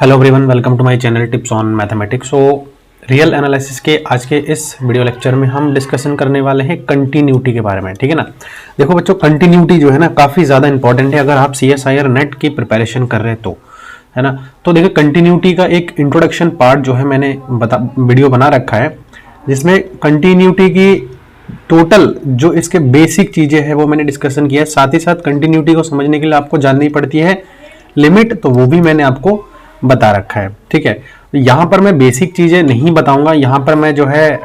Hello everyone, welcome to my channel tips on mathematics. So real analysis के आज के इस वीडियो लेक्चर में हम डिस्कशन करने वाले हैं कंटिन्यूटी के बारे में। ठीक है ना। देखो बच्चों, कंटिन्यूटी जो है ना काफ़ी ज़्यादा इंपॉर्टेंट है अगर आप CSIR नेट की प्रिपरेशन कर रहे हैं तो, है ना। तो देखिए, कंटिन्यूटी का एक इंट्रोडक्शन पार्ट जो है मैंने वीडियो बना रखा है, जिसमें कंटिन्यूटी की टोटल जो इसके बेसिक चीज़ें हैं वो मैंने डिस्कशन किया है। साथ ही साथ कंटिन्यूटी को समझने के लिए आपको जाननी पड़ती है लिमिट, तो वो भी मैंने आपको बता रखा है। ठीक है, यहाँ पर मैं बेसिक चीज़ें नहीं बताऊंगा। यहाँ पर मैं जो है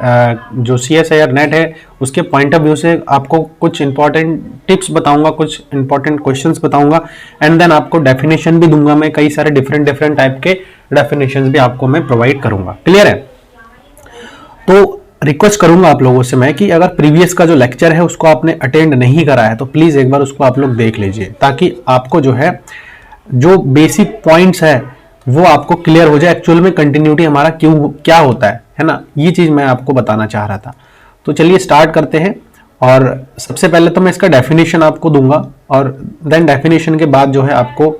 जो CSIR नेट है उसके पॉइंट ऑफ व्यू से आपको कुछ इंपॉर्टेंट टिप्स बताऊंगा, कुछ इंपॉर्टेंट क्वेश्चंस बताऊंगा, एंड देन आपको डेफिनेशन भी दूंगा। मैं कई सारे डिफरेंट टाइप के डेफिनेशंस भी आपको मैं प्रोवाइड करूंगा। क्लियर है। तो रिक्वेस्ट करूंगा आप लोगों से मैं कि अगर प्रीवियस का जो लेक्चर है उसको आपने अटेंड नहीं करा है तो प्लीज़ एक बार उसको आप लोग देख लीजिए, ताकि आपको जो है जो बेसिक पॉइंट्स है वो आपको क्लियर हो जाए। एक्चुअल में कंटिन्यूटी हमारा क्या होता है ना, ये चीज मैं आपको बताना चाह रहा था। तो चलिए स्टार्ट करते हैं। और सबसे पहले तो मैं इसका डेफिनेशन आपको दूंगा, और देन डेफिनेशन के बाद जो है आपको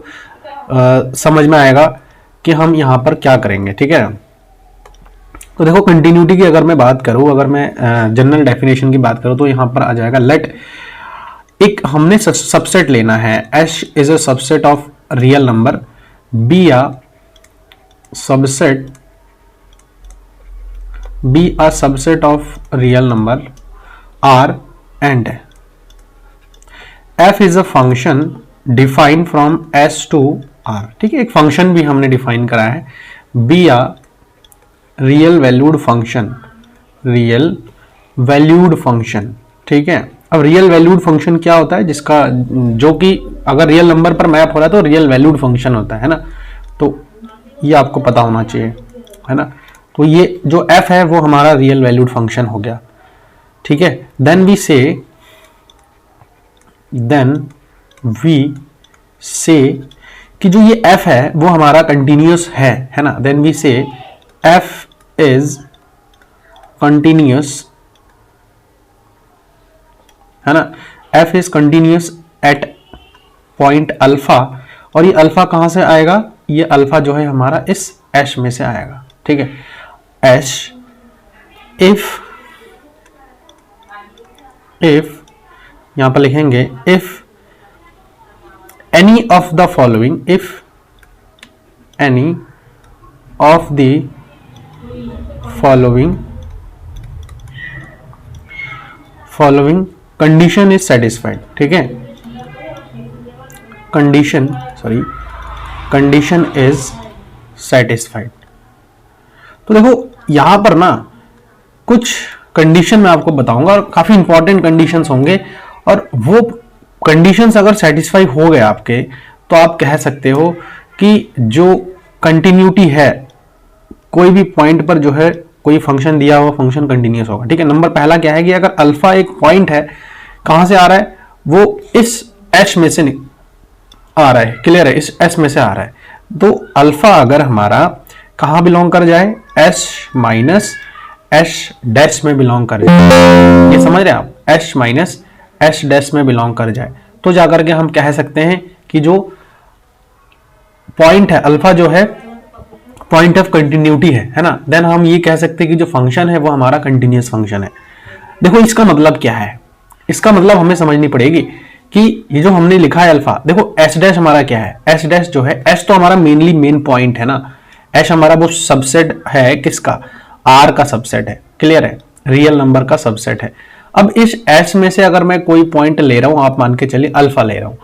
समझ में आएगा कि हम यहाँ पर क्या करेंगे। ठीक है। तो देखो, कंटिन्यूटी की अगर मैं बात करूँ, अगर मैं जनरल डेफिनेशन की बात करूँ तो यहाँ पर आ जाएगा लेट, एक हमने सबसेट लेना है। H is a subset of real number, be a subset of real number R, and f is a function defined from S to R। ठीक है, एक फंक्शन भी हमने डिफाइन करा है, be a real valued function. ठीक है। अब रियल वैल्यूड फंक्शन क्या होता है, जिसका जो कि अगर रियल नंबर पर मैप हो रहा है तो रियल वैल्यूड फंक्शन होता है ना। तो ये आपको पता होना चाहिए, है ना। तो ये जो f है वो हमारा रियल वैल्यूड फंक्शन हो गया। ठीक है। देन वी से कि जो ये f है वो हमारा कंटिन्यूअस है ना। देन वी से f इज कंटिन्यूअस, है ना। f is continuous eight point alpha, और ये अल्फा कहां से आएगा, ये अल्फा जो है हमारा इस एश में से आएगा। ठीक है। एश इफ यहां पर लिखेंगे if any of the following, if any of the following condition is satisfied. ठीक है। Condition is satisfied. तो देखो यहां पर ना कुछ कंडीशन मैं आपको बताऊंगा, और काफी इंपॉर्टेंट कंडीशंस होंगे, और वो कंडीशंस अगर सेटिस्फाई हो गए आपके तो आप कह सकते हो कि जो कंटिन्यूटी है, कोई भी पॉइंट पर जो है कोई फंक्शन दिया हुआ फंक्शन कंटिन्यूअस होगा। ठीक है। नंबर पहला क्या है कि अगर अल्फा एक पॉइंट है, कहां से आ रहा है, वो इस एच में से आ रहा है। क्लियर है, इस एस में से आ रहा है। तो अल्फा अगर हमारा कहां बिलोंग कर जाए, एस माइनस एस डैश में बिलोंग कर जाए, ये समझ रहे हैं आप, एस माइनस एस डैश में बिलोंग कर जाए, तो जाकर के हम कह सकते हैं कि जो पॉइंट है अल्फा जो है पॉइंट ऑफ कंटिन्यूटी है ना। देन हम ये कह सकते हैं कि जो फंक्शन है वो हमारा कंटिन्यूअस फंक्शन है। देखो इसका मतलब क्या है, इसका मतलब हमें समझनी पड़ेगी कि ये जो हमने लिखा है अल्फा, देखो एस डैश हमारा क्या है, एस डैश जो है, एस तो हमारा मेन पॉइंट है ना। एस हमारा वो सबसेट है किसका, आर का सबसेट है। क्लियर है, रियल नंबर का सबसेट है। अब इस एस में से अगर मैं कोई पॉइंट ले रहा हूं, आप मान के चलिए अल्फा ले रहा हूं,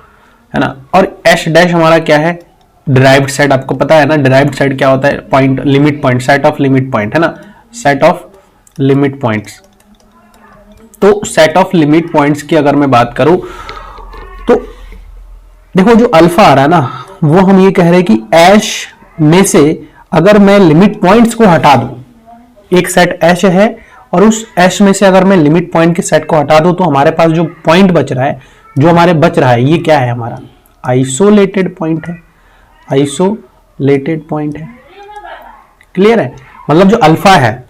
है ना, और एस डैश हमारा क्या है, डिराइव्ड सेट। आपको पता है ना डिराइव्ड सेट क्या होता है, point limit point, set of limit point, है ना, सेट ऑफ लिमिट पॉइंट्स। तो सेट ऑफ लिमिट पॉइंट्स की अगर मैं बात करूं तो देखो जो अल्फा आ रहा है ना, वो हम ये कह रहे हैं कि एश में से अगर मैं लिमिट पॉइंट्स को हटा दूं, एक सेट एश है और उस एश में से अगर मैं लिमिट पॉइंट के सेट को हटा दूं तो हमारे पास जो पॉइंट बच रहा है, जो हमारे बच रहा है, ये क्या है, हमारा आइसोलेटेड पॉइंट है। आइसोलेटेड पॉइंट है। क्लियर है, मतलब जो अल्फा है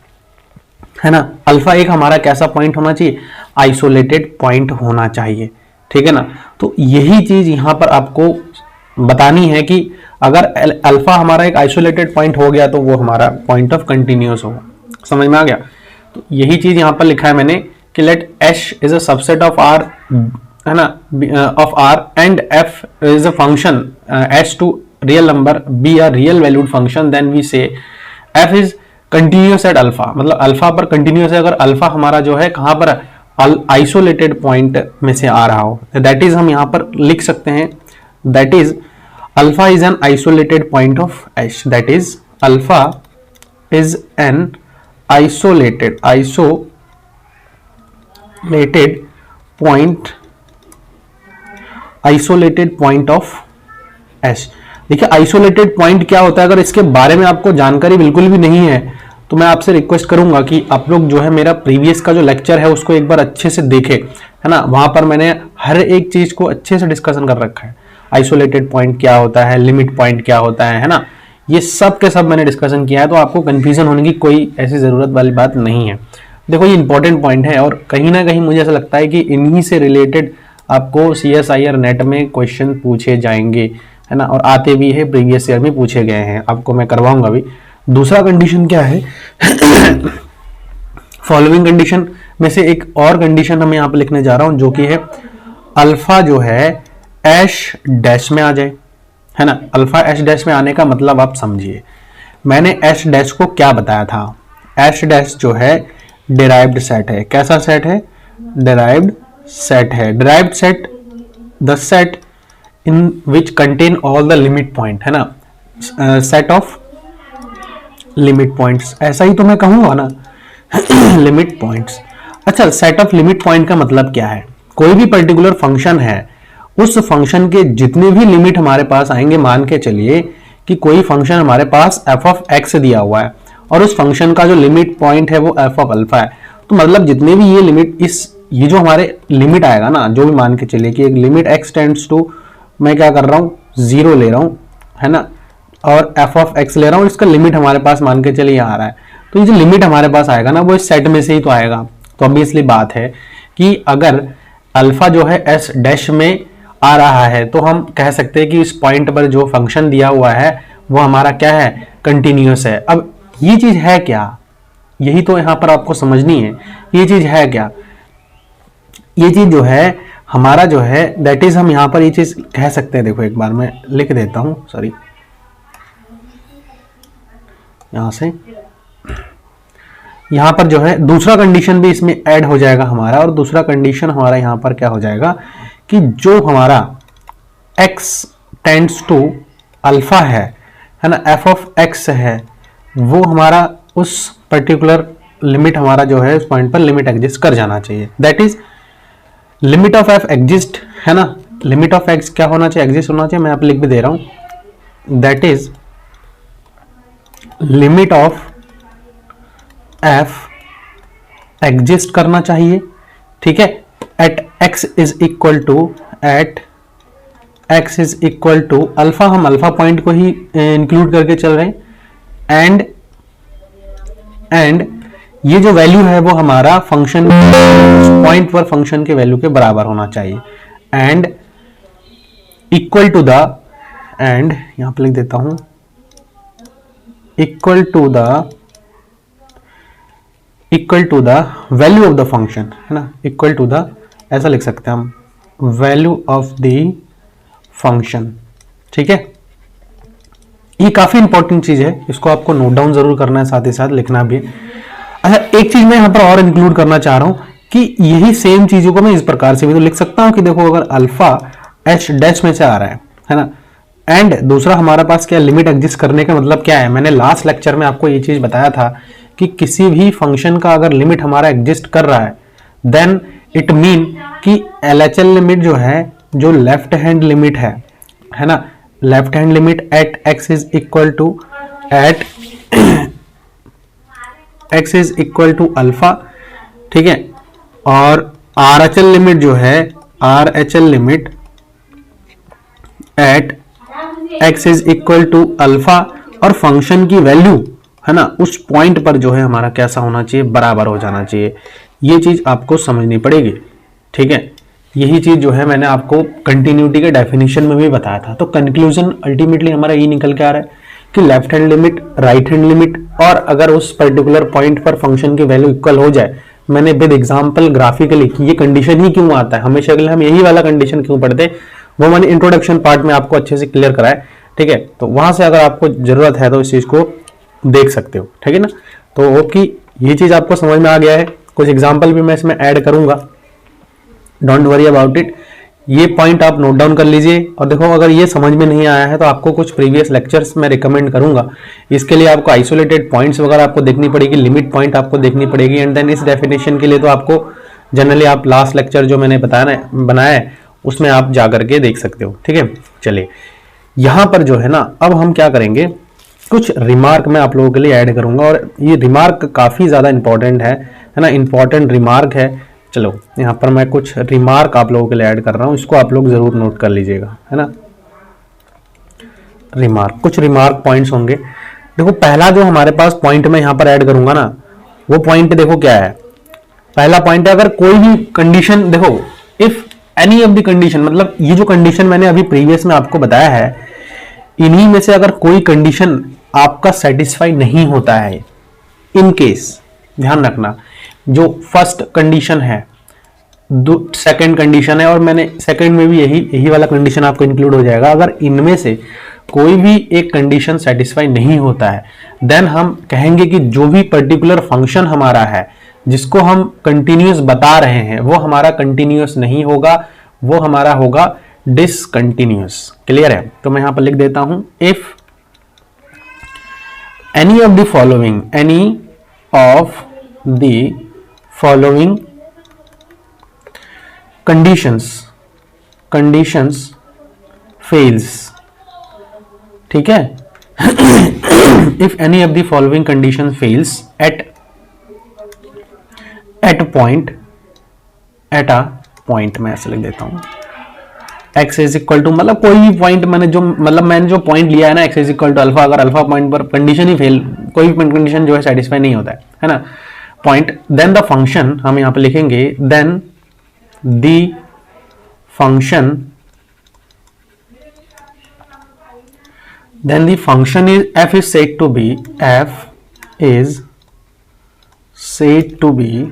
ना, अल्फा एक हमारा कैसा पॉइंट होना चाहिए, आइसोलेटेड पॉइंट होना चाहिए। ठीक है ना। तो यही चीज यहां पर आपको बतानी है कि अगर अल्फा हमारा एक आइसोलेटेड पॉइंट हो गया तो वो हमारा पॉइंट ऑफ कंटिन्यूस होगा। समझ में आ गया? तो यही चीज यहां पर लिखा है मैंने कि let H is a subset of R, है ना, of R and f is a function H to real number be a real valued function, then we say f is continuous at alpha. मतलब alpha पर continuous है अगर alpha हमारा जो है कहां पर आइसोलेटेड पॉइंट में से आ रहा हो। दैट इज हम यहां पर लिख सकते हैं that is alpha is an isolated point of H, that is alpha is an isolated point of H. देखिए आइसोलेटेड पॉइंट क्या होता है, अगर इसके बारे में आपको जानकारी बिल्कुल भी नहीं है तो मैं आपसे रिक्वेस्ट करूंगा कि आप लोग जो है मेरा प्रीवियस का जो लेक्चर है उसको एक बार अच्छे से देखें, है ना। वहां पर मैंने हर एक चीज को अच्छे से डिस्कशन कर रखा है। आइसोलेटेड पॉइंट क्या होता है, लिमिट पॉइंट क्या होता है ना, ये सब के सब मैंने डिस्कशन किया है, तो आपको कंफ्यूजन होने की कोई ऐसी जरूरत वाली बात नहीं है। देखो ये इंपॉर्टेंट पॉइंट है और कहीं ना कहीं मुझे ऐसा लगता है कि इन्हीं से रिलेटेड आपको CSIR नेट में क्वेश्चन पूछे जाएंगे, है ना, और आते भी है, प्रीवियस ईयर में पूछे गए हैं, आपको मैं करवाऊंगा भी। दूसरा कंडीशन क्या है फॉलोइंग कंडीशन में से एक और कंडीशन हम यहां पे लिखने जा रहा हूं, जो कि है अल्फा जो है एच डैश में आ जाए, है ना। अल्फा एच डैश में आने का मतलब आप समझिए, मैंने एच डैश को क्या बताया था। एच डैश जो है डिराइव्ड सेट है। कैसा सेट है? डिराइव्ड सेट है। Derived set the set in which contain all the limit point, है ना, सेट ऑफ लिमिट पॉइंट्स, ऐसा ही तो मैं कहूंगा ना लिमिट पॉइंट्स। अच्छा, सेट ऑफ लिमिट पॉइंट का मतलब क्या है? कोई भी पर्टिकुलर फंक्शन है, उस फंक्शन के जितने भी लिमिट हमारे पास आएंगे, मान के चलिए कि कोई फंक्शन हमारे पास f ऑफ x दिया हुआ है और उस फंक्शन का जो लिमिट पॉइंट है वो f ऑफ अल्फा है, तो मतलब जितने भी ये लिमिट ये जो हमारे लिमिट आएगा ना, जो भी मान के चलिए कि एक लिमिट x टेंड्स टू, मैं क्या कर रहा हूँ, 0 ले रहा हूँ, है ना, और f ऑफ x ले रहा हूँ, इसका लिमिट हमारे पास मान के चलिए आ रहा है, तो ये जो लिमिट हमारे पास आएगा ना वो इस सेट में से ही तो आएगा। तो ऑब्वियसली बात है कि अगर अल्फा जो है एस डैश में आ रहा है तो हम कह सकते हैं कि इस पॉइंट पर जो फंक्शन दिया हुआ है वो हमारा क्या है, कंटिन्यूस है। अब ये चीज है क्या, यही तो यहां पर आपको समझनी है, ये चीज है क्या। ये चीज जो है हमारा जो है दैट इज, हम यहां पर ये चीज कह सकते हैं। देखो एक बार मैं लिख देता हूं, सॉरी, यहां से यहां पर जो है दूसरा कंडीशन भी इसमें ऐड हो जाएगा हमारा, और दूसरा कंडीशन हमारा यहां पर क्या हो जाएगा कि जो हमारा x टेंड्स टू अल्फा है ना, f ऑफ x है, वो हमारा उस पर्टिकुलर लिमिट हमारा जो है उस पॉइंट पर लिमिट एग्जिस्ट कर जाना चाहिए। That is limit of f exist, है ना, लिमिट ऑफ x क्या होना चाहिए, एग्जिस्ट होना चाहिए। मैं आप लिख भी दे रहा हूं, that is limit of f exist करना चाहिए, ठीक है, at x is equal to alpha, हम अल्फा पॉइंट को ही इंक्लूड करके चल रहे हैं, एंड ये जो वैल्यू है वो हमारा फंक्शन पॉइंट पर फंक्शन के वैल्यू के बराबर होना चाहिए, एंड इक्वल टू द, एंड यहां पर लिख देता हूं, equal to the value of the function, है ना, इक्वल टू द, ऐसा लिख सकते हैं हम, वैल्यू ऑफ द फंक्शन, ठीक है। ये काफी इंपॉर्टेंट चीज है, इसको आपको नोट डाउन जरूर करना है, साथ ही साथ लिखना भी है। अच्छा, एक चीज मैं यहां पर और इंक्लूड करना चाह रहा हूं कि यही सेम चीजों को मैं इस प्रकार से भी तो लिख सकता हूं कि देखो अगर अल्फा एच डैश में से आ रहा है ना, एंड दूसरा हमारे पास क्या, लिमिट एग्जिस्ट करने का मतलब क्या है। मैंने लास्ट लेक्चर में आपको ये चीज बताया था कि किसी भी फंक्शन का अगर लिमिट हमारा एग्जिस्ट कर रहा है, देन इट मीन कि LHL लिमिट जो है, जो लेफ्ट हैंड लिमिट है ना, left hand limit at x is equal to alpha, ठीक है, और RHL लिमिट जो है, RHL limit at x is equal to alpha, और फंक्शन की वैल्यू, है ना, उस पॉइंट पर जो है हमारा कैसा होना चाहिए, बराबर हो जाना चाहिए। ये चीज आपको समझनी पड़ेगी, ठीक है। यही चीज जो है मैंने आपको कंटिन्यूटी के डेफिनेशन में भी बताया था। तो कंक्लूजन अल्टीमेटली हमारा ये निकल के आ रहा है कि left hand limit, right hand limit, और अगर उस पर्टिकुलर पॉइंट पर फंक्शन की वैल्यू इक्वल हो जाए, मैंने विद एग्जांपल ग्राफिकली कि ये कंडीशन ही क्यों आता है, हमेशा के लिए हम यही वाला कंडीशन क्यों पढ़ते, वो मैंने इंट्रोडक्शन पार्ट में आपको अच्छे से क्लियर कराया। ठीक है, तो वहां से अगर आपको जरूरत है तो इस चीज को देख सकते हो। ठीक है ना, तो होप कि ये चीज आपको समझ में आ गया है। कुछ एग्जाम्पल भी मैं इसमें ऐड करूंगा, डोंट वरी अबाउट इट। ये पॉइंट आप नोट डाउन कर लीजिए। और देखो, अगर ये समझ में नहीं आया है तो आपको कुछ प्रीवियस लेक्चर्स मैं रिकमेंड करूंगा। इसके लिए आपको आइसोलेटेड पॉइंट्स वगैरह आपको देखनी पड़ेगी, लिमिट पॉइंट आपको देखनी पड़ेगी, एंड देन इस डेफिनेशन के लिए तो आपको जनरली आप लास्ट लेक्चर जो मैंने बनाया है उसमें आप जा करके देख सकते हो। ठीक है, चलिए यहां पर जो है ना, अब हम क्या करेंगे, कुछ रिमार्क मैं आप लोगों के लिए ऐड करूंगा, और ये रिमार्क काफी ज्यादा इंपॉर्टेंट है ना, इंपॉर्टेंट रिमार्क है। चलो यहाँ पर मैं कुछ रिमार्क आप लोगों के लिए ऐड कर रहा हूं, इसको आप लोग जरूर नोट कर लीजिएगा, है ना। रिमार्क, कुछ रिमार्क पॉइंट्स होंगे। देखो पहला जो हमारे पास पॉइंट मैं यहाँ पर ऐड करूंगा ना, वो पॉइंट देखो क्या है। पहला पॉइंट है, अगर कोई भी कंडीशन, देखो if any of the condition, मतलब ये जो कंडीशन मैंने अभी प्रीवियस में आपको बताया है, इन्हीं में से अगर कोई कंडीशन आपका सेटिस्फाई नहीं होता है, इन केस ध्यान रखना, जो फर्स्ट कंडीशन है, सेकंड कंडीशन है, और मैंने सेकंड में भी यही वाला कंडीशन आपको इंक्लूड हो जाएगा, अगर इनमें से कोई भी एक कंडीशन सेटिस्फाई नहीं होता है, देन हम कहेंगे कि जो भी पर्टिकुलर फंक्शन हमारा है जिसको हम कंटिन्यूअस बता रहे हैं वो हमारा कंटिन्यूअस नहीं होगा, वो हमारा होगा डिसकंटिन्यूअस। क्लियर है, तो मैं यहां पर लिख देता हूं, if any of the following, any of the following conditions fails, ठीक है, if any of the following condition fails at a point, मैं ऐसे लिख देता हूं, x इज इक्वल टू, मतलब कोई भी पॉइंट मैंने जो पॉइंट लिया है ना, x is equal to alpha, अगर अल्फा पॉइंट पर कंडीशन ही फेल, कोई भी कंडीशन जो है सेटिस्फाई नहीं होता है ना, पॉइंट, देन द फंक्शन, हम यहां पे लिखेंगे then the function is f is said to be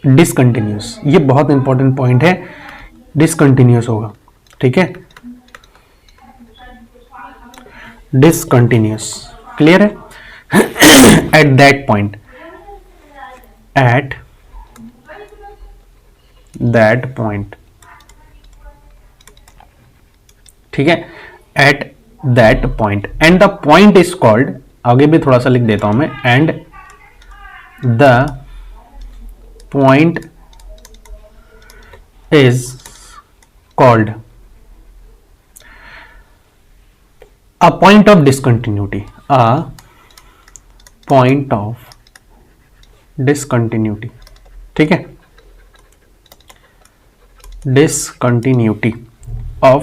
discontinuous. ये बहुत इंपॉर्टेंट पॉइंट है, डिसकंटिन्यूस होगा, ठीक है, डिसकंटिन्यूस। क्लियर है, एट दैट पॉइंट, ठीक है, at that point, and the point is called, आगे भी थोड़ा सा लिख देता हूं मैं, and the point is called a point of discontinuity, a point of discontinuity, ठीक है, discontinuity of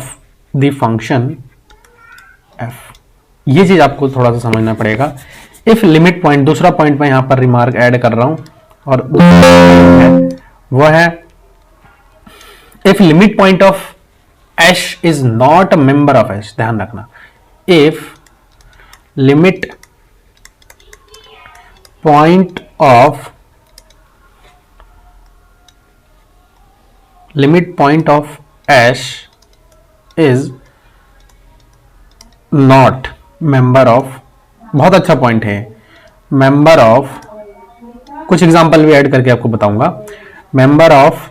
the function f। ये चीज आपको थोड़ा सा समझना पड़ेगा। इफ लिमिट पॉइंट, दूसरा पॉइंट मैं यहां पर रिमार्क ऐड कर रहा हूं, और वो है if limit point of H is not a member of H, ध्यान रखना, if limit point of H is not member of, बहुत अच्छा पॉइंट है, मेंबर ऑफ, कुछ एग्जांपल भी ऐड करके आपको बताऊंगा, member of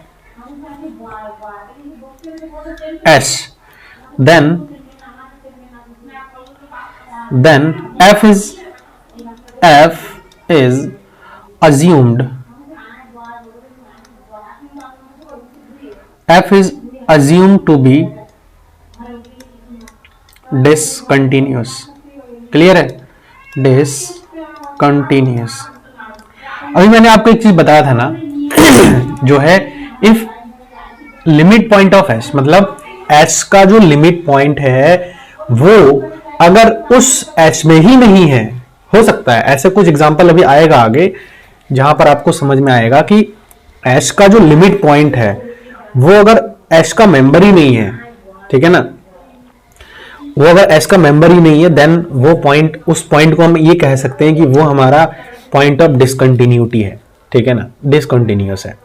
S, then F is assumed to be discontinuous। Clear है, डिसकंटिन्यूअस। अभी मैंने आपको एक चीज बताया था ना, जो है if limit point of H, मतलब एच का जो लिमिट पॉइंट है वो अगर उस एच में ही नहीं है, हो सकता है ऐसे कुछ एग्जांपल अभी आएगा आगे जहां पर आपको समझ में आएगा कि एश का जो लिमिट पॉइंट है वो अगर एश का मेंबर ही नहीं है, ठीक है ना, वो अगर एश का मेंबर ही नहीं है, देन वो पॉइंट, उस पॉइंट को हम ये कह सकते हैं कि वो हमारा पॉइंट ऑफ डिसकंटिन्यूटी है, ठीक है ना, डिसकंटिन्यूअस है।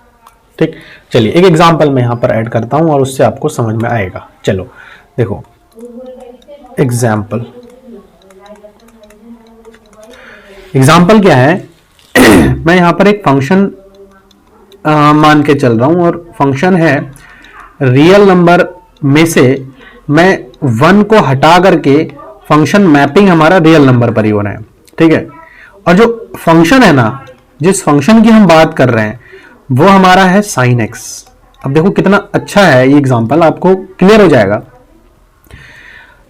ठीक, चलिए एक एग्जांपल मैं यहां पर ऐड करता हूं और उससे आपको समझ में आएगा। चलो देखो एग्जाम्पल क्या है मैं यहां पर एक फंक्शन मान के चल रहा हूं और फंक्शन है रियल नंबर में से मैं 1 को हटा करके फंक्शन मैपिंग हमारा रियल नंबर पर ही हो रहा है, ठीक है। और जो फंक्शन है ना, जिस फंक्शन की हम बात कर रहे हैं वो हमारा है sin x। अब देखो कितना अच्छा है ये एग्जांपल, आपको क्लियर हो जाएगा।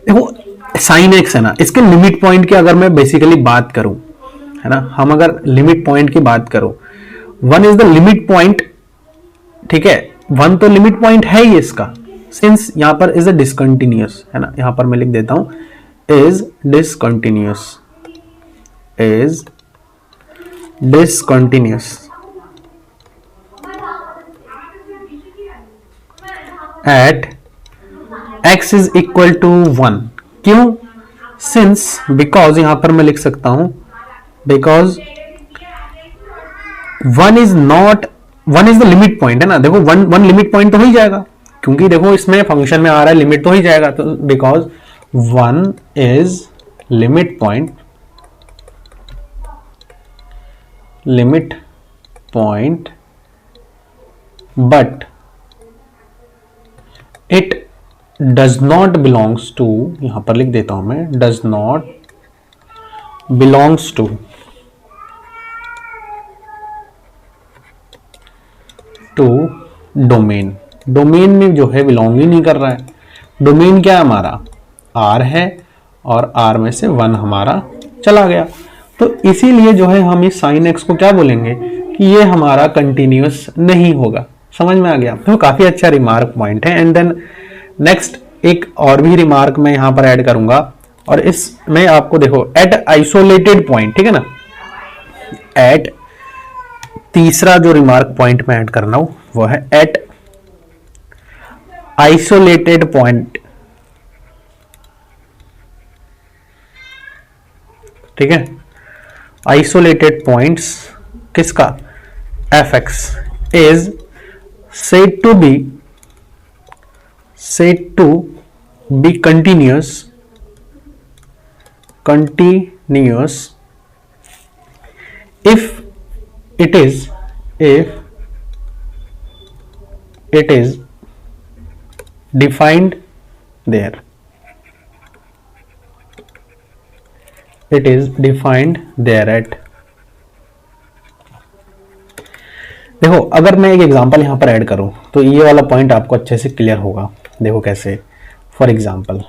देखो sin x है ना, इसके लिमिट पॉइंट की अगर मैं बेसिकली बात करूं, है ना, हम अगर लिमिट पॉइंट की बात करो, 1 इज द लिमिट पॉइंट, ठीक है, 1 तो लिमिट पॉइंट है ही इसका, सिंस यहां पर इज अ डिसकंटिन्यूअस, है ना, यहां पर मैं लिख देता हूं is discontinuous, is discontinuous at x is equal to 1। क्यों? सिंस, बिकॉज यहां पर मैं लिख सकता हूं because 1 is not, 1 is the limit point, है ना। देखो 1 लिमिट पॉइंट तो हो ही जाएगा, क्योंकि देखो इसमें फंक्शन में आ रहा है लिमिट तो हो ही जाएगा, तो because 1 is limit point, but it does not belongs to, यहां पर लिख देता हूं मैं, does not belongs to domain. Domain में जो है बिलोंग ही नहीं कर रहा है। डोमेन क्या है हमारा? R है, और R में से 1 हमारा चला गया, तो इसीलिए जो है हम इस sin x को क्या बोलेंगे कि ये हमारा कंटिन्यूअस नहीं होगा। समझ में आ गया? तो काफी अच्छा रिमार्क पॉइंट है। एंड देन नेक्स्ट एक और भी रिमार्क मैं यहां पर ऐड करूंगा, और इसमें आपको देखो एट आइसोलेटेड पॉइंट, ठीक है ना, एट, तीसरा जो रिमार्क पॉइंट मैं ऐड करना हूं वो है एट आइसोलेटेड पॉइंट, ठीक है। आइसोलेटेड पॉइंट्स किसका? fx is said to be continuous if it is defined there, it is defined there at। देखो अगर मैं एक एग्जांपल यहां पर ऐड करूं तो ये वाला पॉइंट आपको अच्छे से क्लियर होगा। देखो कैसे, फॉर एग्जांपल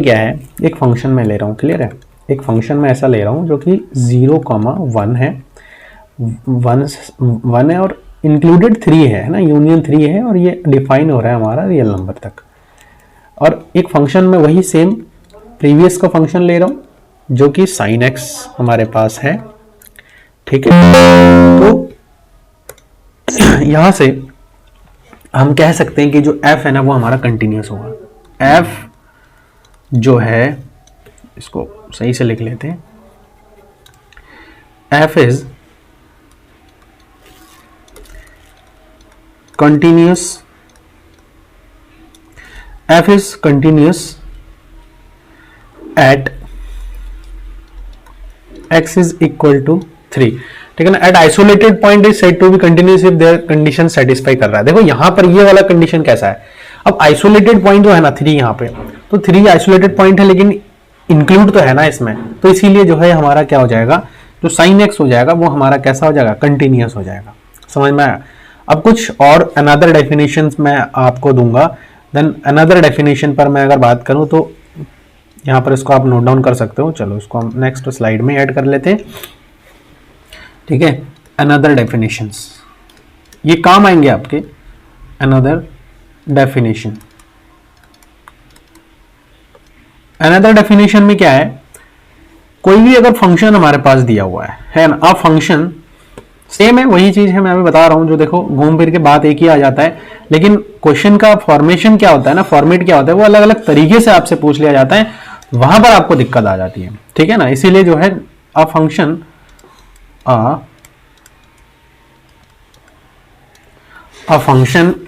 क्या है, एक फंक्शन में ले रहा हूं, क्लियर है, एक फंक्शन में ऐसा ले रहा हूं जो कि 0,1 है, 1 है और इंक्लूडेड 3 है ना, यूनियन 3 है, और ये डिफाइन हो रहा है हमारा रियल नंबर तक। और एक फंक्शन में वही सेम प्रीवियस का फंक्शन ले रहा हूं जो कि sin x हमारे पास है, ठीक है। तो यहां से हम कह सकते हैं कि जो f है ना वो हमारा कंटिन्यूअस होगा। f जो है, इसको सही से लिख लेते हैं, f is continuous, f is continuous at x is equal to 3, ठीक है ना। At isolated point is said to be continuous if their condition satisfy कर रहा है। देखो यहां पर ये वाला कंडीशन कैसा है, अब आइसोलेटेड पॉइंट जो है ना 3 यहां पे, तो 3 आइसोलेटेड पॉइंट है लेकिन इंक्लूड तो है ना इसमें, तो इसीलिए जो है हमारा क्या हो जाएगा, जो sin x हो जाएगा वो हमारा कैसा हो जाएगा, कंटिन्यूअस हो जाएगा। समझ में आया? अब कुछ और अनदर डेफिनेशन मैं आपको दूंगा, देन अनदर डेफिनेशन पर मैं अगर बात करूं तो यहां पर इसको आप नोट डाउन कर सकते हो। चलो इसको हम नेक्स्ट स्लाइड में ऐड कर लेते हैं, ठीक है। अनदर डेफिनेशंस, ये काम आएंगे आपके। अनदर डेफिनेशन, अनदर डेफिनेशन में क्या है, कोई भी अगर फंक्शन हमारे पास दिया हुआ है ना, अ फंक्शन सेम है, वही चीज है, मैं अभी बता रहा हूं। जो देखो घूम फिर के बात एक ही आ जाता है, लेकिन क्वेश्चन का फॉर्मेशन क्या होता है ना, फॉर्मेट क्या होता है, वो अलग अलग तरीके से आपसे पूछ लिया जाता है, वहां पर आपको दिक्कत आ जाती है, ठीक है ना। इसीलिए जो है a function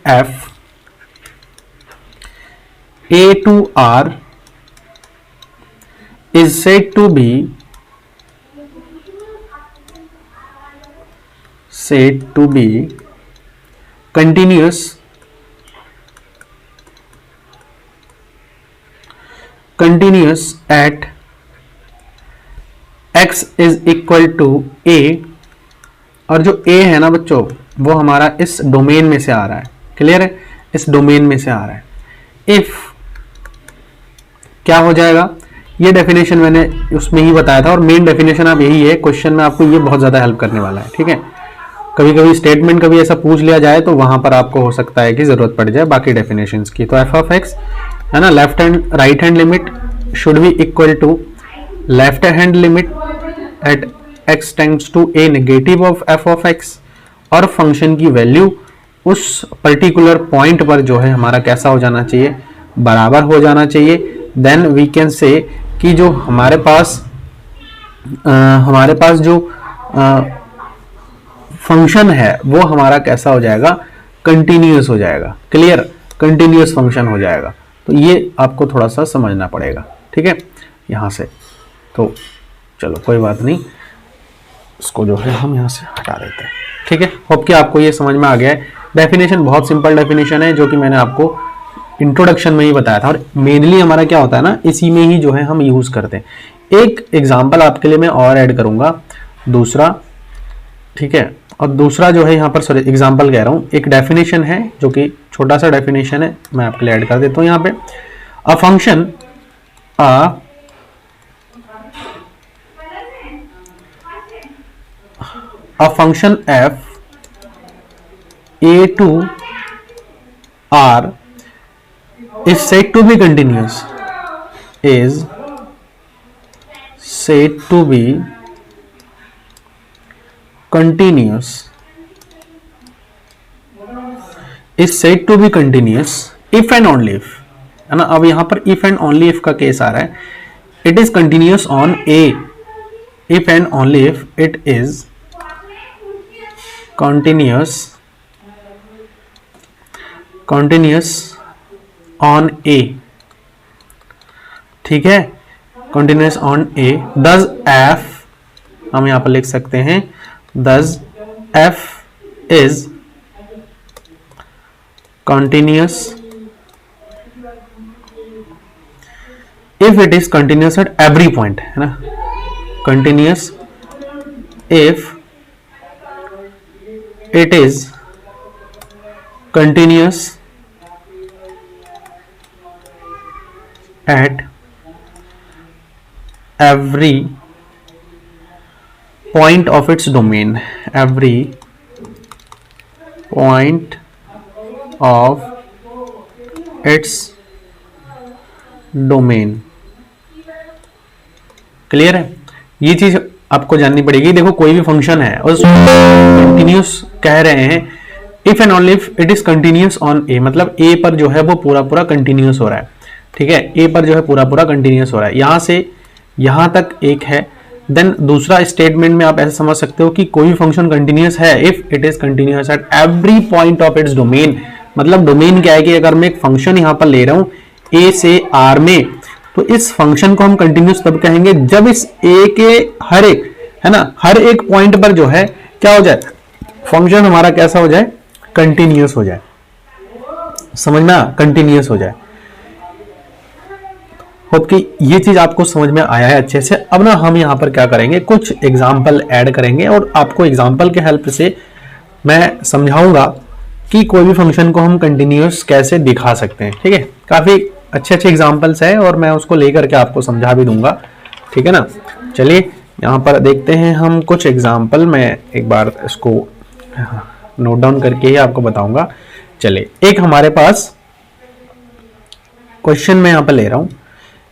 f a to r is said to be continuous at x is equal to a, और जो a है ना बच्चों, वो हमारा इस डोमेन में से आ रहा है, क्लियर है, इस डोमेन में से आ रहा है। इफ क्या हो जाएगा, ये डेफिनेशन मैंने उसमें ही बताया था, और मेन डेफिनेशन आप यही है, क्वेश्चन में आपको ये बहुत ज्यादा हेल्प करने वाला है, ठीक है। कभी कभी स्टेटमेंट कभी ऐसा पूछ लिया जाए तो वहां पर आपको हो सकता है कि जरूरत पड़ जाए बाकी डेफिनेशंस की। तो एफ ऑफ एक्स है ना, left hand right hand limit should be equal to left hand limit at x tends to a negative of f of x, और फंक्शन की वैल्यू उस पर्टिकुलर पॉइंट पर जो है हमारा कैसा हो जाना चाहिए, बराबर हो जाना चाहिए। देन वी कैन से कि जो हमारे पास जो फंक्शन है वो हमारा कैसा हो जाएगा, कंटिन्यूअस हो जाएगा, क्लियर, कंटिन्यूअस फंक्शन हो जाएगा। तो ये आपको थोड़ा सा समझना पड़ेगा, ठीक है, यहां से। तो चलो कोई बात नहीं, इसको जो है हम यहां से हटा देते हैं, ठीक है। होप कि आपको ये समझ में आ गया है। डेफिनेशन बहुत सिंपल डेफिनेशन है, जो कि मैंने आपको इंट्रोडक्शन में ही बताया था, और मेनली हमारा क्या होता है ना, इसी में ही जो है हम यूज करते हैं। एक एग्जांपल आपके लिए मैं और ऐड करूंगा, दूसरा, ठीक है। और दूसरा जो है यहाँ पर, सॉरी एग्जांपल कह रहा हूं, एक डेफिनेशन है जो कि छोटा सा डेफिनेशन है, मैं आपके लिए ऐड कर देता हूं यहाँ पे। A function f a to r is said to be continuous, is said to be continuous, is said to be continuous if and only if, है ना। अब यहां पर if and only if का केस आ रहा है। It is continuous on A if and only if it is continuous on A, ठीक है, continuous on A। Thus f, हम यहां पर लिख सकते हैं, thus f is continuous if it is continuous at every point, है ना, continuous if it is continuous at every point of its domain, every point of its domain, clear है। ये चीज आपको जाननी पड़ेगी। देखो कोई भी फंक्शन है और कंटिन्यूस कह रहे हैं, if and only if it is continuous on A, मतलब ए पर जो है वो पूरा पूरा कंटिन्यूस हो रहा है, ठीक है, ए पर जो है पूरा पूरा कंटिन्यूस हो रहा है, यहां से यहां तक एक है। देन दूसरा स्टेटमेंट में आप ऐसे समझ सकते हो कि कोई भी फंक्शन कंटिन्यूस है if it is continuous at every point of its domain. मतलब डोमेन क्या है कि अगर मैं एक फंक्शन यहां पर ले रहा हूं ए से आर में, तो इस फंक्शन को हम कंटिन्यूस तब कहेंगे जब इस ए के हर एक, है ना, हर एक पॉइंट पर जो है क्या हो जाए, फंक्शन हमारा कैसा हो जाए, कंटिन्यूस हो जाए, समझना, कंटिन्यूस हो जाए। होप कि ये चीज आपको समझ में आया है अच्छे से। अब ना हम यहाँ पर क्या करेंगे, कुछ एग्जाम्पल ऐड करेंगे और आपको एग्जाम्पल के हेल्प से मैं समझाऊंगा कि कोई भी फंक्शन को हम कंटिन्यूस कैसे दिखा सकते हैं, ठीक है। काफी अच्छे अच्छे एग्जाम्पल्स है और मैं उसको लेकर के आपको समझा भी दूंगा, ठीक है ना। चलिए यहाँ पर देखते हैं हम कुछ एग्जाम्पल, मैं एक बार इसको नोट डाउन करके ही आपको बताऊंगा। चलिए, एक हमारे पास क्वेश्चन में यहाँ पर ले रहा हूं,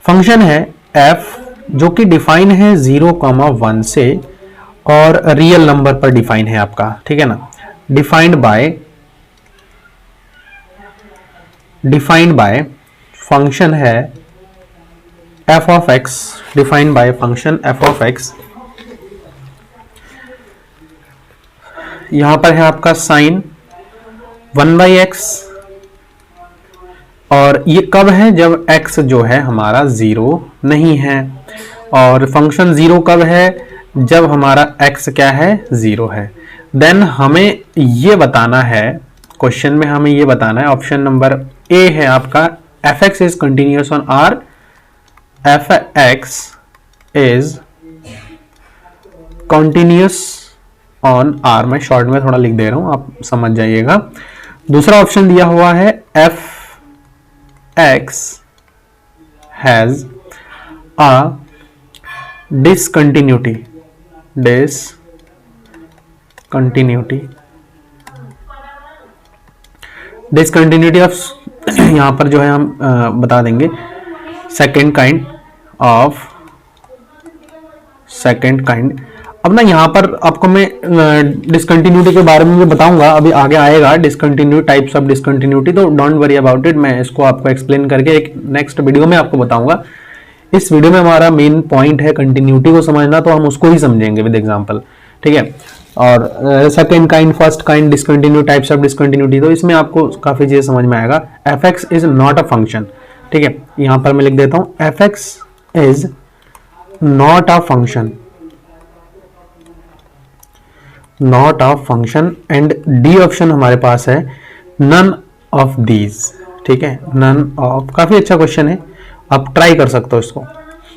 फंक्शन है f जो कि डिफाइन है 0,1 से और रियल नंबर पर डिफाइन है आपका, ठीक है ना। डिफाइंड बाय फंक्शन है f of x, defined by function f of x। यहां पर है आपका साइन 1/x, और ये कब है, जब x जो है हमारा 0 नहीं है। और फंक्शन 0 कब है, जब हमारा x क्या है, 0 है। देन हमें ये बताना है, क्वेश्चन में हमें ये बताना है, ऑप्शन नंबर ए है आपका, f(x) is continuous on r, f(x) is continuous on r। मैं शॉर्ट में थोड़ा लिख दे रहा हूं, आप समझ जाइएगा। दूसरा ऑप्शन दिया हुआ है f(x) has a discontinuity of, यहां पर जो है हम बता देंगे सेकेंड काइंड। अब ना यहाँ पर आपको मैं डिसकंटिन्यूटी के बारे में भी बताऊंगा, अभी आगे आएगा डिसकंटिन्यूटी, टाइप्स ऑफ डिसकंटिन्यूटी, तो डोंट वरी अबाउट इट, मैं इसको आपको एक्सप्लेन करके एक नेक्स्ट वीडियो में आपको बताऊंगा। इस वीडियो में हमारा मेन पॉइंट है कंटिन्यूटी को समझना, तो हम उसको ही समझेंगे विद एग्जांपल, ठीक है। और second kind, first kind, discontinue, types of discontinuity, तो इसमें आपको काफी चीजें समझ में आएगा। f(x) is not a function, ठीक है, यहां पर मैं लिख देता हूं f(x) is not a function, and D option हमारे पास है नन ऑफ दीज, ठीक है, नन ऑफ। काफी अच्छा क्वेश्चन है, आप ट्राई कर सकते हो इसको,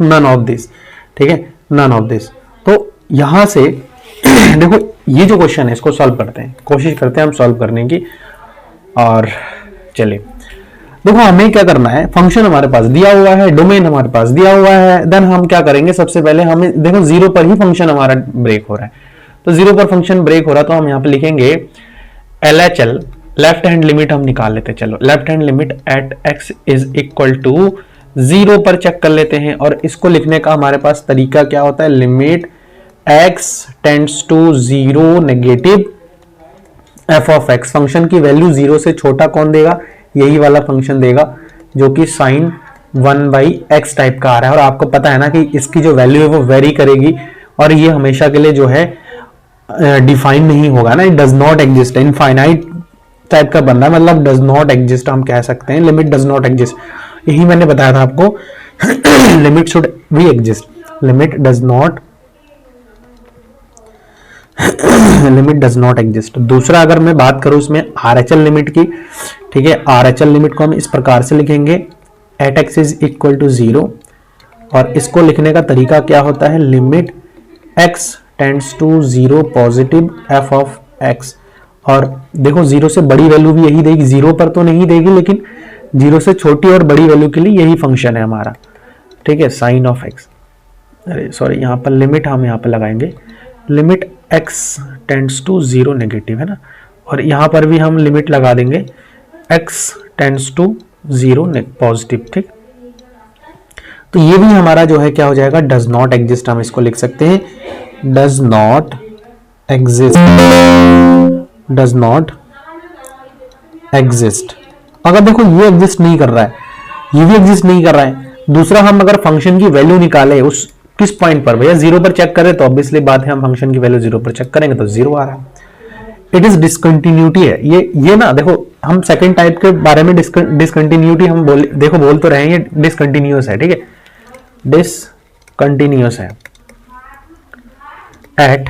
नन ऑफ दिस, ठीक है, नन ऑफ दिस। तो यहां से देखो ये जो क्वेश्चन है इसको सॉल्व करते हैं, कोशिश करते हैं हम सॉल्व करने की। और चलिए देखो हमें क्या करना है, फंक्शन हमारे पास दिया हुआ है, डोमेन हमारे पास दिया हुआ है, देन हम क्या करेंगे, सबसे पहले हमें देखो 0 पर ही फंक्शन हमारा ब्रेक हो रहा है, तो 0 पर फंक्शन ब्रेक हो रहा है, तो हम यहाँ पे लिखेंगे LHL, लेफ्ट हैंड लिमिट हम निकाल लेते हैं। चलो left hand limit at x is equal to 0 पर चेक कर लेते हैं, और इसको लिखने का हमारे पास तरीका क्या होता है, limit x tends to 0 negative f of x। Function की वैल्यू 0 से छोटा कौन देगा, यही वाला फंक्शन देगा जो कि साइन 1/x टाइप का आ रहा है, और आपको पता है ना कि इसकी जो वैल्यू है वो वेरी करेगी, और ये हमेशा के लिए जो है डिफाइन नहीं होगा ना, it does not exist, infinite type का बन रहा है, मतलब डज नॉट एग्जिस्ट हम कह सकते हैं, लिमिट डज नॉट एग्जिस्ट, यही मैंने बताया था आपको limit should be exist, limit does not exist. दूसरा अगर मैं बात करूं इसमें RHL लिमिट की, ठीक है, RHL लिमिट को हम इस प्रकार से लिखेंगे at x is equal to 0, और इसको लिखने का तरीका क्या होता है, limit x tends to 0 positive f of x। और देखो 0 से बड़ी वैल्यू भी यही देगी, 0 पर तो नहीं देगी, लेकिन 0 से छोटी और बड़ी वैल्यू के लिए यही फंक्शन है हमारा, ठीक है, साइन ऑफ x। अरे सॉरी, यहाँ पर लिमिट हम यहाँ पर लगाएंगे, limit x tends to 0 negative है ना, और यहाँ पर भी हम लिमिट लगा देंगे x टेंड्स टू 0 पॉजिटिव, ठीक। तो ये भी हमारा जो है क्या हो जाएगा, डज नॉट एग्जिस्ट, हम इसको लिख सकते हैं डज नॉट एग्जिस्ट। अगर देखो ये एग्जिस्ट नहीं कर रहा है, ये भी एग्जिस्ट नहीं कर रहा है। दूसरा, हम अगर फंक्शन की वैल्यू निकाले उस किस पॉइंट पर, भैया 0 पर चेक करें, तो ऑब्वियसली बात है हम फंक्शन की वैल्यू 0 पर चेक करेंगे तो 0 आ रहा है, इट इज डिसकंटिन्यूटी है ये ना। देखो हम सेकंड टाइप के बारे में डिसकंटिन्यूटी हम बोल तो रहे हैं, ये डिसकंटिन्यूअस है, ठीक है, डिसकंटिन्यूअस है एट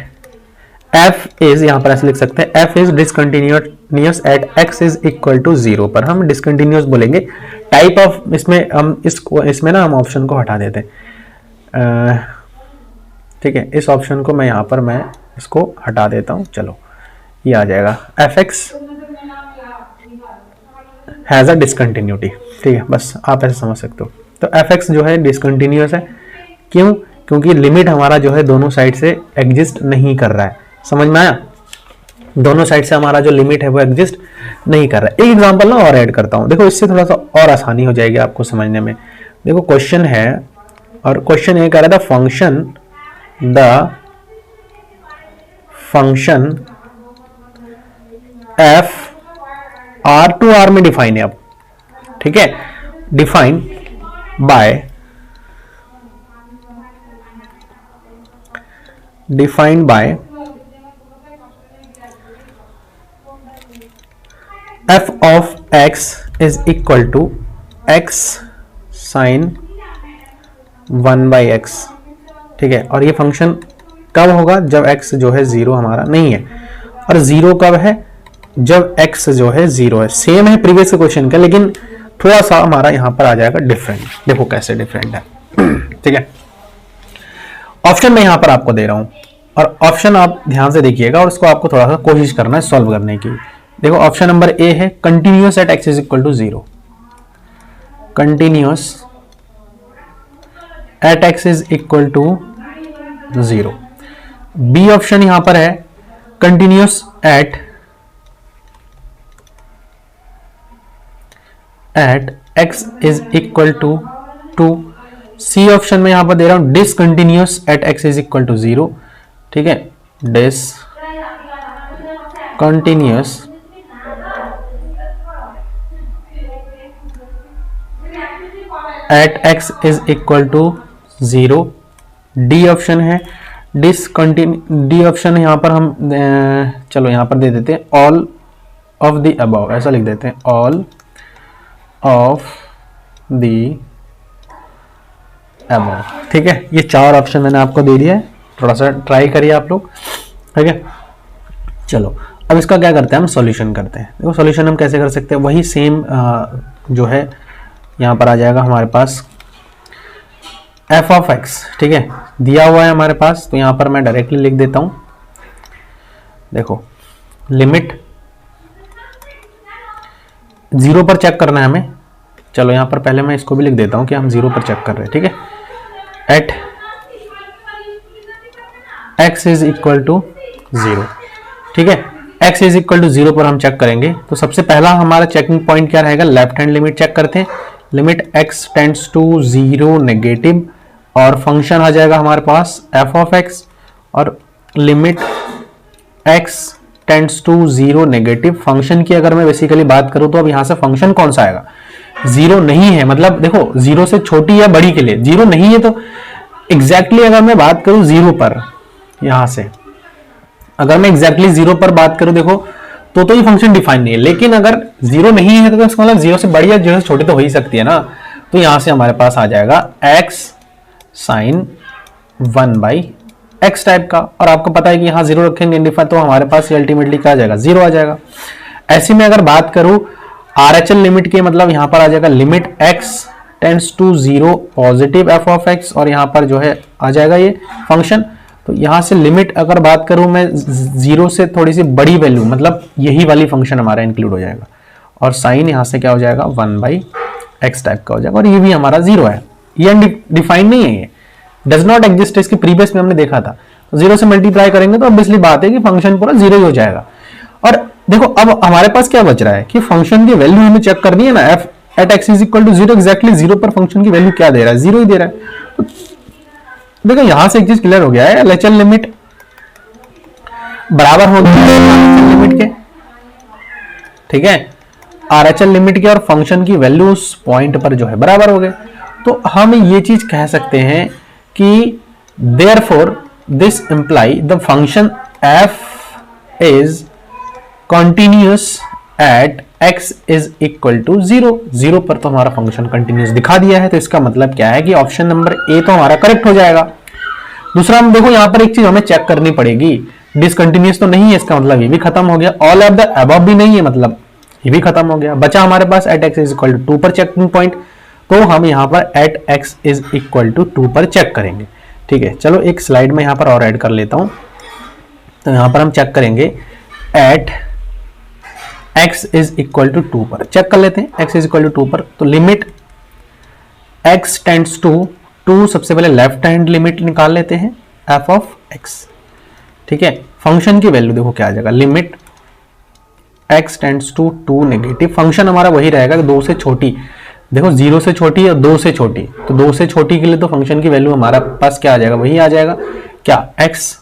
f इज, यहां पर ऐसे लिख सकते हैं f is discontinuous at x is equal to 0 पर हम डिसकंटिन्यूअस बोलेंगे। टाइप ऑफ, इसमें हम इसमें ना हम ऑप्शन को हटा देते हैं, ठीक है, इस ऑप्शन को मैं यहां पर मैं इसको हटा देता हूं, चलो ये आ जाएगा f(x) हैज अ डिसकंटिन्यूटी, ठीक है, बस आप ऐसे समझ सकते हो। तो f(x) जो है डिसकंटिन्यूअस है, क्यों, क्योंकि लिमिट हमारा जो है दोनों साइड से एग्जिस्ट नहीं कर रहा है, समझ में आया, दोनों साइड से हमारा जो लिमिट है वो एग्जिस्ट नहीं कर रहा है। एक एग्जांपल ना और ऐड करता हूं, देखो इससे थोड़ा सा और आसानी हो जाएगी आपको समझने में। देखो क्वेश्चन है, और क्वेश्चन ये कह रहा था function the function F R to R में डिफाइन है अब, ठीक है, define by f of x is equal to x sin 1/x, ठीक है। और ये फंक्शन कब होगा? जब x जो है जीरो हमारा नहीं है, और जीरो कब है? जब x जो है जीरो है। सेम है प्रीवियस क्वेश्चन का, लेकिन थोड़ा सा हमारा यहां पर आ जाएगा डिफरेंट। देखो कैसे डिफरेंट है, ठीक है। ऑप्शन मैं यहां पर आपको दे रहा हूं, और ऑप्शन आप ध्यान से देखिएगा और उसको आपको थोड़ा सा कोशिश करना है सॉल्व करने की। देखो ऑप्शन नंबर ए है continuous at X is equal to zero, continuous at X is equal to zero. B option यहां पर है continuous at X is equal to two. C option में यहां पर दे रहा हूं discontinuous at X is equal to zero, ठीक है, discontinuous at X is equal to zero. D option है डी ऑप्शन यहां पर हम चलो यहां पर दे देते हैं ऑल ऑफ द अबव, ऐसा लिख देते हैं ऑल ऑफ द अबव, ठीक है। ये चार ऑप्शन मैंने आपको दे दिया है, थोड़ा सा ट्राई करिए आप लोग, ठीक है। चलो अब इसका क्या करते हैं, हम सॉल्यूशन करते हैं। देखो सॉल्यूशन हम कैसे कर सकते हैं, वही सेम जो है यहां पर आ जाएगा हमारे पास f ऑफ x, ठीक है, दिया हुआ है हमारे पास, तो यहां पर मैं डायरेक्टली लिख देता हूं। देखो लिमिट जीरो पर चेक करना है हमें, चलो यहां पर पहले मैं इसको भी लिख देता हूं कि हम जीरो पर चेक कर रहे हैं, ठीक है। At x is equal to zero, ठीक है, x is equal to zero पर हम चेक करेंगे। तो सबसे पहला हमारा चेकिंग पॉइंट क्या रहेगा, लेफ्ट हैंड लिमिट चेक करते हैं। Limit x tends to zero negative, और फंक्शन आ जाएगा हमारे पास f ऑफ x, और limit x tends to zero negative. Function की अगर मैं बेसिकली बात करूं तो अब यहां से फंक्शन कौन सा आएगा, जीरो नहीं है, मतलब देखो जीरो से छोटी या बड़ी के लिए जीरो नहीं है, तो एग्जैक्टली अगर मैं बात करूं जीरो पर, यहां से अगर मैं एग्जैक्टली जीरो पर बात करूं, देखो तो ये फंक्शन डिफाइन नहीं है, लेकिन अगर जीरो नहीं है तो इसका मतलब जीरो से बड़ी या जीरो से छोटी तो हो ही सकती है ना। तो यहां से हमारे पास आ जाएगा x साइन 1/x टाइप का, और आपको पता है कि यहां जीरो रखेंगे इंडिफाइन, तो हमारे पास ये अल्टीमेटली क्या आ जाएगा, जीरो आ जाएगा। ऐसे में अगर बात करूं RHL लिमिट के, मतलब यहां पर आ जाएगा limit x tends to zero positive f of x, और यहां पर जो है आ जाएगा ये फंक्शन। तो यहां से लिमिट अगर बात करूं मैं जीरो से थोड़ी सी बड़ी वैल्यू, मतलब यही वाली फंक्शन हमारा इंक्लूड हो जाएगा, और साइन यहां से क्या हो जाएगा 1/x टाइप का हो जाएगा, और ये भी हमारा जीरो है, ये डिफाइन नहीं है, ये डज नॉट एग्जिस्ट। इसकी प्रीवियस में हमने देखा था, तो जीरो से मल्टीप्लाई करेंगे तो ऑब्वियसली बात है कि फंक्शन पूरा जीरो ही हो जाएगा। और देखो अब हमारे पास क्या बच रहा है कि फंक्शन की वैल्यू हमें चेक करनी है ना, f at x is equal to zero, exactly zero पर फंक्शन की वैल्यू क्या दे रहा है, जीरो ही दे रहा है। तो देखो यहां से एक चीज क्लियर हो गया है, एलएचएल लिमिट बराबर हो गया लिमिट के, ठीक है, आरएचएल लिमिट के, और फंक्शन की वैल्यू उस पॉइंट पर जो है बराबर हो गए। तो हम ये चीज कह सकते हैं कि therefore this imply the function f is continuous at x is equal to zero. Zero पर तो हमारा फंक्शन कंटिन्यूअस दिखा दिया है, तो इसका मतलब क्या है कि ऑप्शन नंबर ए तो हमारा करेक्ट हो जाएगा। दूसरा हम देखो यहां पर एक चीज हमें चेक करनी पड़ेगी, डिसकंटिन्यूअस तो नहीं है, इसका मतलब ये भी खत्म हो गया। ऑल ऑफ द अबव भी नहीं है, मतलब ये भी खत्म हो गया। बचा हमारे पास at x is equal to 2 पर चेकिंग पॉइंट, तो हम यहां पर at x is equal to 2 पर चेक करेंगे, ठीक है। चलो एक स्लाइड में यहां पर और ऐड कर लेता हूं, तो यहां पर हम चेक करेंगे at x is equal to 2 पर चेक कर लेते हैं, x इज इक्वल टू 2 पर। तो लिमिट x टेंड्स टू 2, सबसे पहले लेफ्ट हैंड लिमिट निकाल लेते हैं f ऑफ x, ठीक है। फंक्शन की वैल्यू देखो क्या आ जाएगा, limit x tends to 2 negative, function हमारा वही रहेगा 2 से छोटी, देखो 0 से छोटी और 2 से छोटी, तो 2 से छोटी के लिए तो फंक्शन की वैल्यू हमारा पास क्या आ जाएगा, वही आ जाएगा क्या, x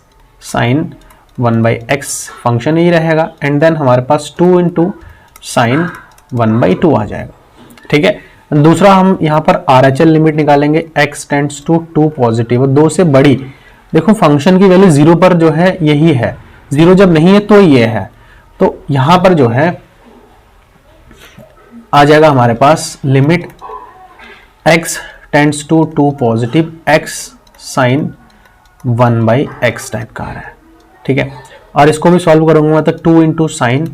साइन 1/x फंक्शन ही रहेगा, एंड देन हमारे पास 2 इंटू साइन 1/2 आ जाएगा। ठीक है, दूसरा हम यहाँ पर RHL लिमिट निकालेंगे, x टेंड्स टू 2 पॉजिटिव, 2 से बड़ी। देखो फंक्शन की वैल्यू 0 पर जो है यही है, 0 जब नहीं है तो ये है, तो यहां पर जो है आ जाएगा हमारे पास limit x tends to 2 positive x sine 1/x type का आ रहा है। ठीक है, और इसको भी सॉल्व करूंगा तो 2 इंटू साइन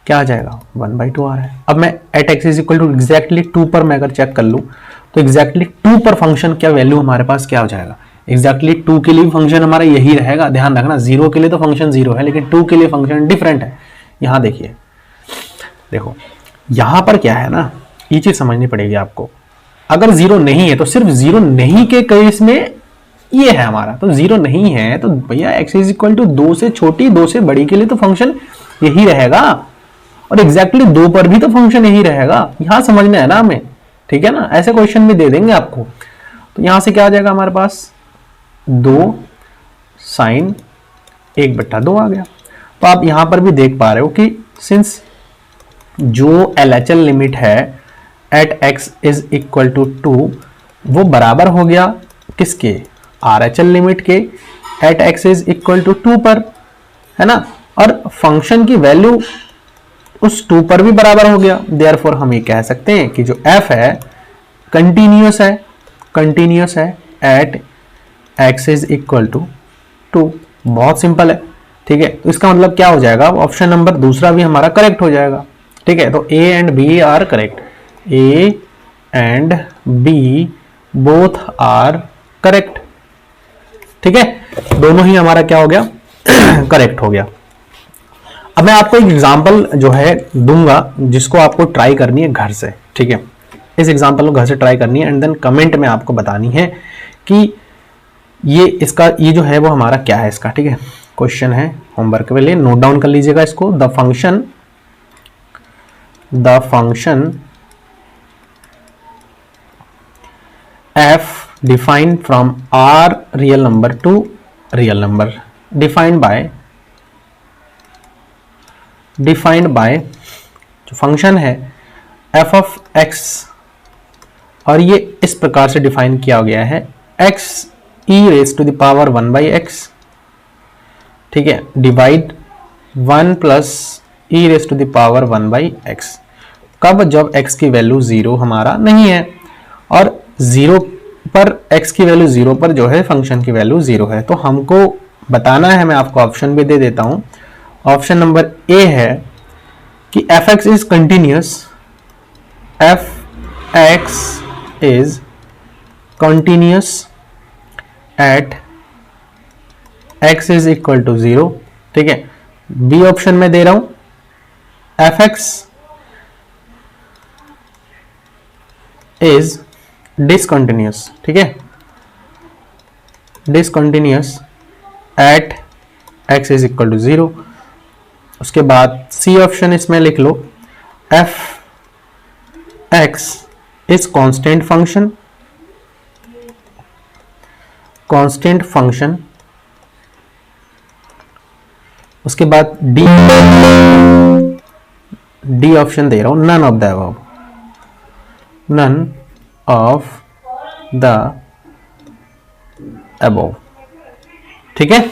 क्या आ जाएगा 1/2 आ रहा है। अब मैं at x is equal to exactly 2 पर मैं अगर चेक कर लूं तो एग्जैक्टली 2 पर फंक्शन क्या वैल्यू हमारे पास क्या हो जाएगा, एग्जैक्टली 2 के लिए फंक्शन हमारा यही रहेगा। ध्यान रखना 0 के लिए तो फंक्शन 0 है, लेकिन 2 के लिए फंक्शन डिफरेंट है। यहां देखिए, देखो यहां पर क्या है ना, ये चीज समझनी पड़ेगी आपको। अगर 0 नहीं है तो सिर्फ 0 नहीं के केस में ये है हमारा, तो 0 नहीं है तो भैया x इज इक्वल टू 2 से छोटी 2 से बड़ी के लिए तो फंक्शन यही रहेगा, और एग्जैक्टली 2 पर भी तो फंक्शन यही रहेगा। यहां समझना है ना हमें, ठीक है ना, ऐसे क्वेश्चन भी दे देंगे आपको। तो यहां से क्या आ जाएगा हमारे पास 2 साइन 1/2 आ गया। तो आप यहां पर भी देख पा रहे हो कि सिंस जो LHL लिमिट है at x is equal to 2 वो बराबर हो गया किसके, RHL लिमिट के at x is equal to 2 पर, है ना, और फंक्शन की वैल्यू उस 2 पर भी बराबर हो गया। देयरफॉर हम ये कह सकते हैं कि जो f है कंटिन्यूअस है, कंटिन्यूअस है at x is equal to 2। बहुत सिंपल है। ठीक है, तो इसका मतलब क्या हो जाएगा, ऑप्शन नंबर दूसरा भी हमारा करेक्ट हो जाएगा। ठीक है, तो A and B are correct, A and B both are correct. ठीक है, दोनों ही हमारा क्या हो गया करेक्ट हो गया। अब मैं आपको एक एग्जांपल जो है दूंगा जिसको आपको ट्राई करनी है घर से। ठीक है, इस एग्जांपल को घर से ट्राई करनी है एंड देन कमेंट में आपको बतानी है कि ये इसका ये जो है वो हमारा क्या है इसका। ठीक है, क्वेश्चन है होमवर्क के लिए, नोट डाउन कर लीजिएगा इसको। The function f defined from r real number two real number defined by जो फंक्शन है f ऑफ x, और ये इस प्रकार से डिफाइन किया गया है x e raise to the power 1/x। ठीक है, divide 1 plus e raise to the power 1/x। कब, जब x की वैल्यू 0 हमारा नहीं है, और 0 पर x की वैल्यू 0 पर जो है फंक्शन की वैल्यू 0 है। तो हमको बताना है, मैं आपको ऑप्शन भी दे देता हूं। ऑप्शन नंबर ए है कि f(x) is continuous, f(x) is continuous at x is equal to 0। ठीक है, बी ऑप्शन में दे रहा हूं f(x) इज डिसकंटिन्यूअस। ठीक है, discontinuous at x is equal to 0। उसके बाद सी ऑप्शन इसमें लिख लो f(x) is constant function, constant function. उसके बाद डी ऑप्शन दे रहा हूं, none of the above, none of the above. ठीक है,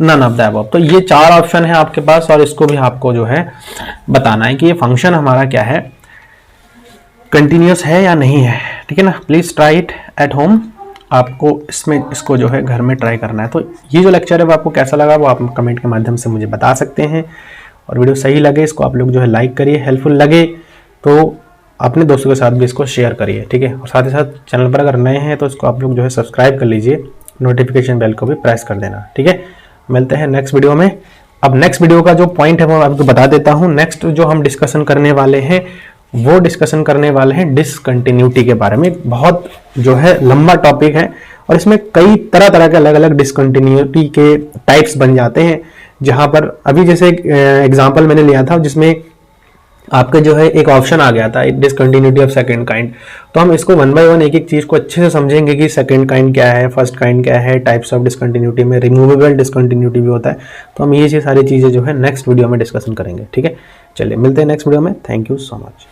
नन ऑफ द अबव। तो ये 4 ऑप्शन है आपके पास, और इसको भी आपको जो है बताना है कि ये फंक्शन हमारा क्या है, कंटिन्यूअस है या नहीं है। ठीक है ना, please try it at home. आपको इसको जो है घर में ट्राई करना है। तो ये जो लेक्चर है वो आपको कैसा लगा वो आप कमेंट के माध्यम से मुझे बता सकते हैं, और वीडियो सही लगे इसको आप लोग जो है लाइक करिए, हेल्पफुल लगे तो अपने दोस्तों के साथ भी इसको शेयर करिए। ठीक है, और साथ ही साथ चैनल पर अगर नए हैं तो इसको आप लोग जो है सब्सक्राइब कर लीजिए, नोटिफिकेशन बेल को भी प्रेस कर देना। ठीक है, मिलते हैं नेक्स्ट वीडियो में। अब नेक्स्ट वीडियो का जो पॉइंट है वो आपको बता देता हूँ। नेक्स्ट जो हम डिस्कशन करने वाले हैं वो डिस्कशन करने वाले हैं डिसकंटिन्यूटी के बारे में। बहुत जो है लंबा टॉपिक है, और इसमें कई तरह तरह के अलग अलग डिसकंटिन्यूटी के टाइप्स बन जाते हैं। जहां पर अभी जैसे एग्जांपल मैंने लिया था जिसमें आपके जो है एक ऑप्शन आ गया था डिसकंटिन्यूटी ऑफ सेकंड काइंड। तो हम इसको वन बाय वन एक एक चीज़ को अच्छे से समझेंगे कि सेकंड काइंड क्या है, फर्स्ट काइंड क्या है, टाइप्स ऑफ डिसकंटिन्यूटी में रिमूवेबल डिसकंटिन्यूटी भी होता है। तो हम ये सारी चीज़ें जो है नेक्स्ट वीडियो में डिस्कशन करेंगे। ठीक है, चलिए मिलते हैं नेक्स्ट वीडियो में। Thank you so much.